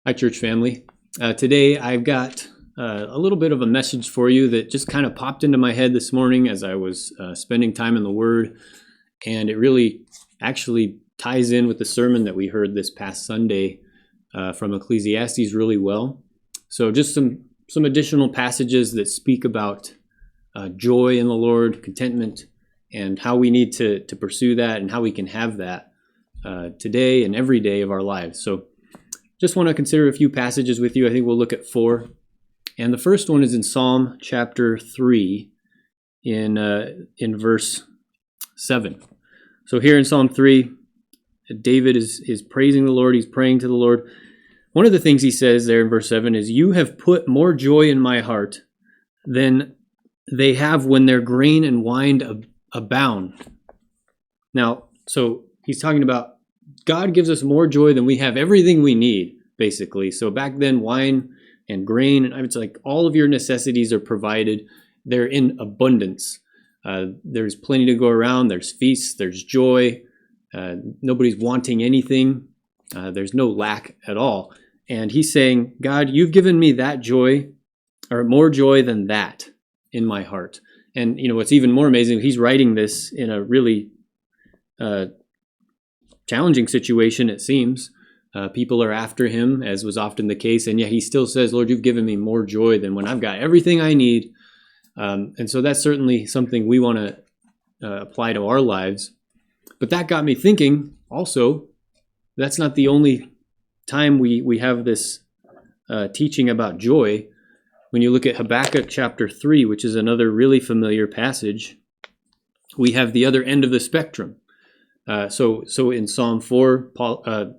Hi, church family. Today I've got a little bit of a message for you that just kind of popped into my head this morning as I was spending time in the Word, and it really actually ties in with the sermon that we heard this past Sunday from Ecclesiastes really well. So just some additional passages that speak about joy in the Lord, contentment, and how we need to pursue that and how we can have that today and every day of our lives. So just want to consider a few passages with you. I think we'll look at 4. And the first one is in Psalm chapter 3 in verse 7. So here in Psalm 3, David is praising the Lord. He's praying to the Lord. One of the things he says there in verse 7 is, "You have put more joy in my heart than they have when their grain and wine abound." Now, so he's talking about God gives us more joy than we have everything we need, basically. So back then, wine and grain, and it's like all of your necessities are provided. They're in abundance. There's plenty to go around. There's feasts. There's joy. Nobody's wanting anything. There's no lack at all. And he's saying, God, you've given me that joy, or more joy than that in my heart. And you know what's even more amazing, he's writing this in a really challenging situation, it seems. People are after him, as was often the case, and yet he still says, Lord, you've given me more joy than when I've got everything I need. And so that's certainly something we want to apply to our lives. But that got me thinking also, that's not the only time we have this teaching about joy. When you look at Habakkuk chapter 3, which is another really familiar passage, we have the other end of the spectrum. So in Psalm 4,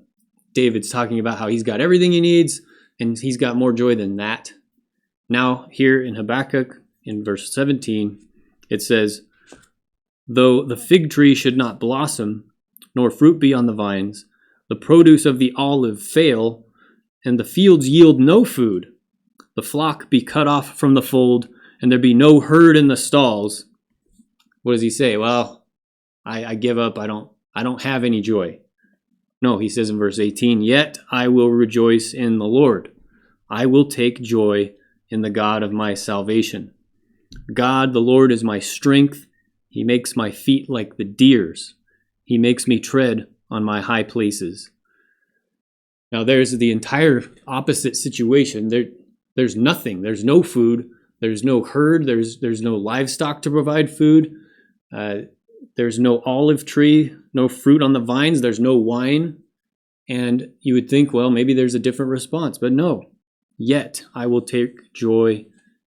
David's talking about how he's got everything he needs, and he's got more joy than that. Now, here in Habakkuk, in verse 17, it says, "Though the fig tree should not blossom, nor fruit be on the vines, the produce of the olive fail, and the fields yield no food, the flock be cut off from the fold, and there be no herd in the stalls." What does he say? Well, I give up. I don't have any joy. No, he says in verse 18, "Yet I will rejoice in the Lord. I will take joy in the God of my salvation. God, the Lord, is my strength. He makes my feet like the deer's. He makes me tread on my high places." Now there's the entire opposite situation. There's nothing. There's no food. There's no herd. There's no livestock to provide food. There's no olive tree, no fruit on the vines, there's no wine. And you would think, well, maybe there's a different response, but no. Yet I will take joy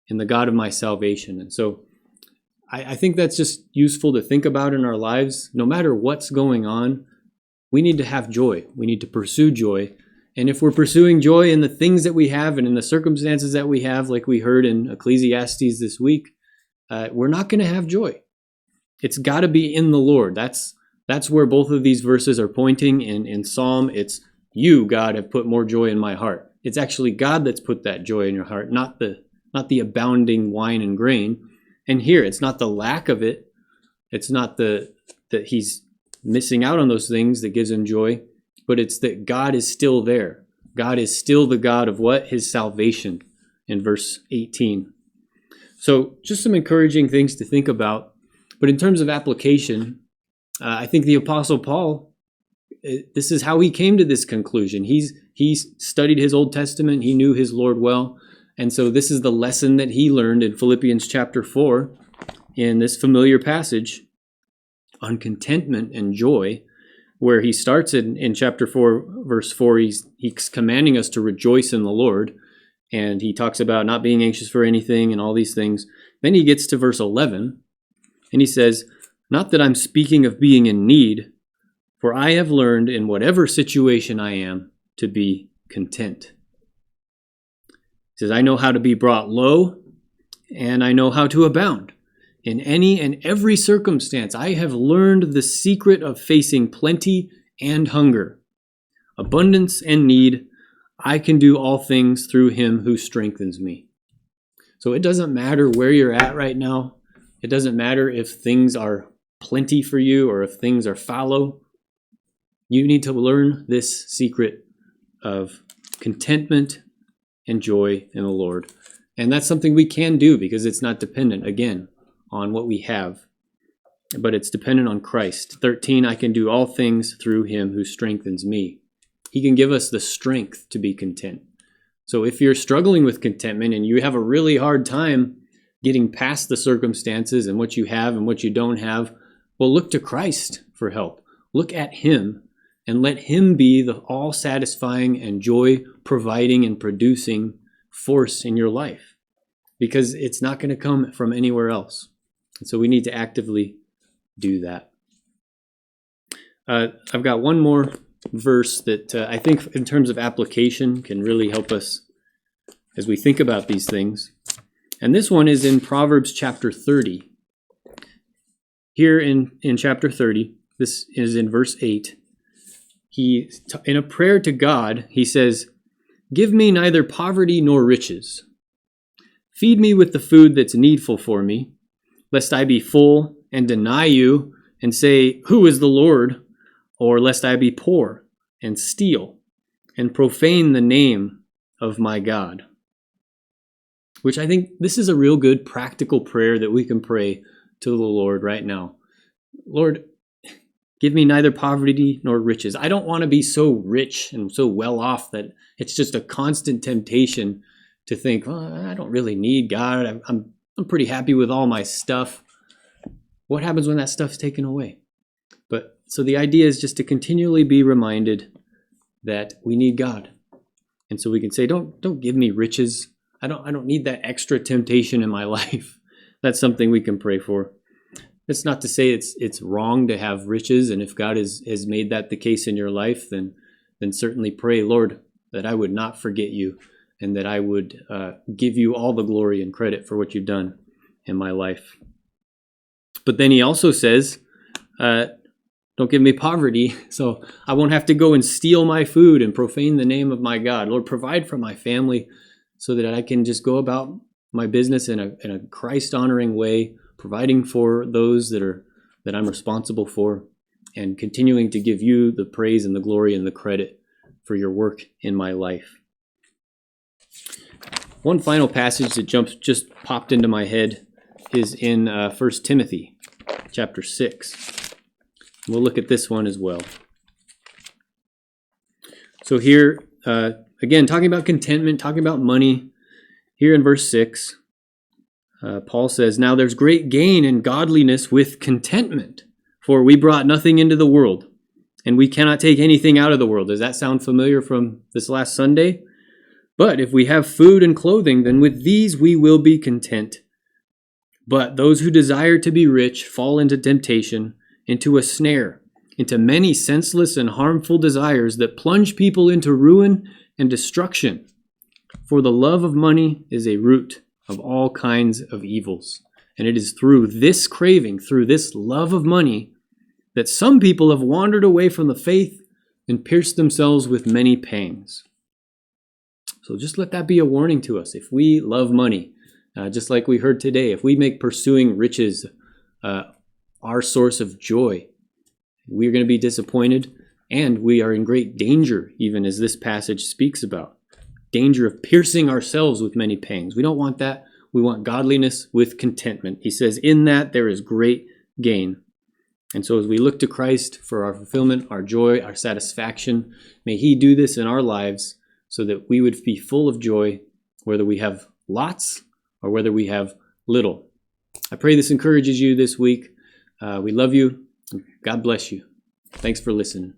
in the God of my salvation. And so I think that's just useful to think about in our lives. No matter what's going on, we need to have joy. We need to pursue joy. And if we're pursuing joy in the things that we have and in the circumstances that we have, like we heard in Ecclesiastes this week, we're not going to have joy. It's got to be in the Lord. That's where both of these verses are pointing. In Psalm, it's you, God, have put more joy in my heart. It's actually God that's put that joy in your heart, not the abounding wine and grain. And here, it's not the lack of it. It's not that he's missing out on those things that gives him joy, but it's that God is still there. God is still the God of what? His salvation in verse 18. So just some encouraging things to think about. But in terms of application, I think the Apostle Paul, this is how he came to this conclusion. He's studied his Old Testament. He knew his Lord well. And so this is the lesson that he learned in Philippians chapter 4 in this familiar passage on contentment and joy, where he starts in chapter 4, verse 4. He's commanding us to rejoice in the Lord. And he talks about not being anxious for anything and all these things. Then he gets to verse 11. And he says, "Not that I'm speaking of being in need, for I have learned in whatever situation I am to be content." He says, "I know how to be brought low, and I know how to abound. In any and every circumstance, I have learned the secret of facing plenty and hunger, abundance and need. I can do all things through him who strengthens me." So it doesn't matter where you're at right now. It doesn't matter if things are plenty for you or if things are fallow. You need to learn this secret of contentment and joy in the Lord. And that's something we can do because it's not dependent, again, on what we have, but it's dependent on Christ. 13, I can do all things through him who strengthens me. He can give us the strength to be content. So if you're struggling with contentment and you have a really hard time getting past the circumstances and what you have and what you don't have, well, look to Christ for help. Look at him and let him be the all-satisfying and joy-providing and producing force in your life, because it's not going to come from anywhere else. And so we need to actively do that. I've got one more verse that I think in terms of application can really help us as we think about these things. And this one is in Proverbs chapter 30. Here in chapter 30, this is in verse 8. In a prayer to God, he says, "Give me neither poverty nor riches. Feed me with the food that's needful for me, lest I be full and deny you and say, 'Who is the Lord?' Or lest I be poor and steal and profane the name of my God." Which I think this is a real good practical prayer that we can pray to the Lord right now. Lord, give me neither poverty nor riches. I don't want to be so rich and so well off that it's just a constant temptation to think, I don't really need God. I'm pretty happy with all my stuff. What happens when that stuff's taken away? But so the idea is just to continually be reminded that we need God. And so we can say, don't give me riches. I don't need that extra temptation in my life. That's something we can pray for. That's not to say it's wrong to have riches, and if God has made that the case in your life, then certainly pray, Lord, that I would not forget you, and that I would give you all the glory and credit for what you've done in my life. But then he also says, don't give me poverty, so I won't have to go and steal my food and profane the name of my God. Lord, provide for my family so that I can just go about my business in a Christ-honoring way, providing for those that I'm responsible for, and continuing to give you the praise and the glory and the credit for your work in my life. One final passage that just popped into my head is in 1 Timothy chapter 6. We'll look at this one as well. So here, again, talking about contentment, talking about money, here in verse 6, Paul says, "Now there's great gain in godliness with contentment, for we brought nothing into the world, and we cannot take anything out of the world." Does that sound familiar from this last Sunday? "But if we have food and clothing, then with these we will be content. But those who desire to be rich fall into temptation, into a snare, into many senseless and harmful desires that plunge people into ruin and destruction. For the love of money is a root of all kinds of evils. And it is through this craving, through this love of money, that some people have wandered away from the faith and pierced themselves with many pangs." So just let that be a warning to us. If we love money, just like we heard today, if we make pursuing riches our source of joy, we're going to be disappointed, and we are in great danger, even as this passage speaks about. Danger of piercing ourselves with many pangs. We don't want that. We want godliness with contentment. He says, in that there is great gain. And so as we look to Christ for our fulfillment, our joy, our satisfaction, may he do this in our lives so that we would be full of joy, whether we have lots or whether we have little. I pray this encourages you this week. We love you. God bless you. Thanks for listening.